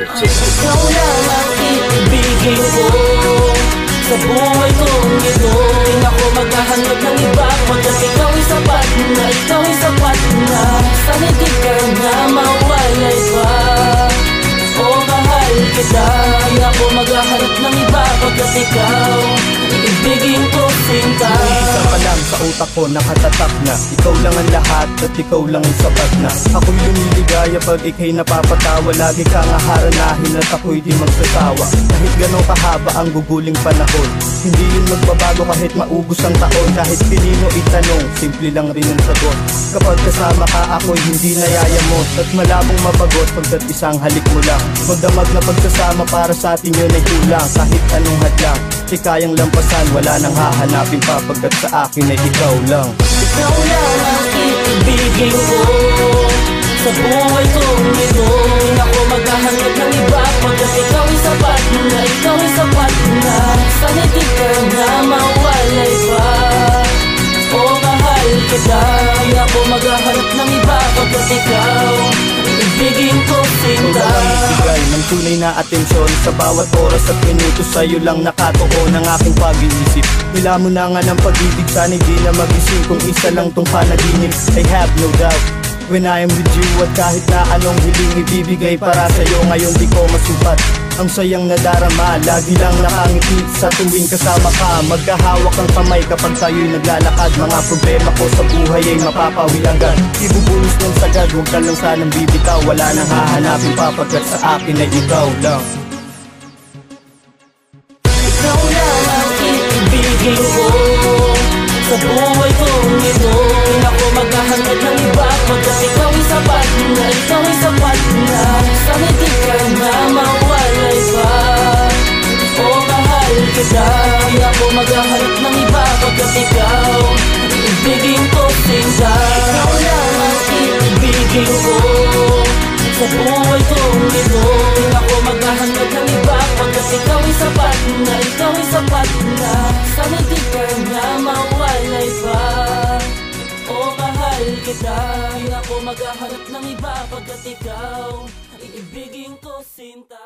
Ikaw lang ang iibigin ko sa buhay kong ito. Di na ako maghahanap ng iba, pagkat ikaw ay sapat na, ikaw ay sapat na. Sana di ka na mawalay pa. O mahal kita, di na ako maghahanap ng iba, pagkat ikaw iibigin ko sinta. Isa pa lang sa utak ko nakatatak na ikaw lang ang lahat at ikaw lang ang sapat na. Ako'y lumiligaya pag ika'y napapatawa. Lagi kang haharanahin at ako'y di magsasawa. Kahit gano'ng kahaba ang guguling panahon, hindi yun magbabago kahit maubos ang taon. Kahit pinino itanong, simple lang rin ang sagot. Kapag kasama ka ako'y hindi nayayamot at malabong mabagot pagkat isang halik mo lang. Magdamag na pagsasama para sa atin yun ay kulang. Kahit anong hadlang, di kayang lampasan, wala nang hahanapin pa pagkat sa akin ay ikaw lang. Ikaw lang ang iibigin ko sa buhay kong ito. Di na ako maghahanap ng iba, pagkat ikaw ay sapat na, ikaw ay sapat na. Sana di ka na mawalay pa. O mahal kita, di na ako maghahanap ng iba, pagkat ikaw iibigin ko sinta. Ikaw lang ibigay ng tunay na atensyon sa bawat oras at minuto. Sa'yo lang nakatuon ang aking pag-iisip. Hila mo na nga ng pag-ibig, sana di na magising kung isa lang tong panaginip. I have no doubt when I am with you, at kahit na anong hiling ibibigay para sa'yo, ngayon di ko masupat ang sayang nadarama. Lagi lang nakangiti sa tuwing kasama ka. Magkahawak ang kamay kapag tayo'y naglalakad. Mga problema ko sa buhay ay mapapawil agad. Ibubulos ng sagad, huwag ka lang sanang bibitaw. Wala nang hahanapin pa pagkat sa akin ay ikaw lang. Ikaw lang ang iibigin ko sa buhay kong ito. Di na ako maghahanap ng iba, pagkat ikaw ay sapat na, ikaw ay sapat na. Sana di ka na mawalay pa. O mahal kita, di na ako maghahanap ng iba, pagkat ikaw iibigin ko sinta. Ikaw lang ang iibigin ko sa buhay kong ito. Di na ako maghahanap ng iba, pagkat ikaw ay sapat na, ikaw ay sapat na. Sana di ka na mawalay pa. O mahal kita, di na ako maghahanap ng iba, pagkat ikaw iibigin ko sinta.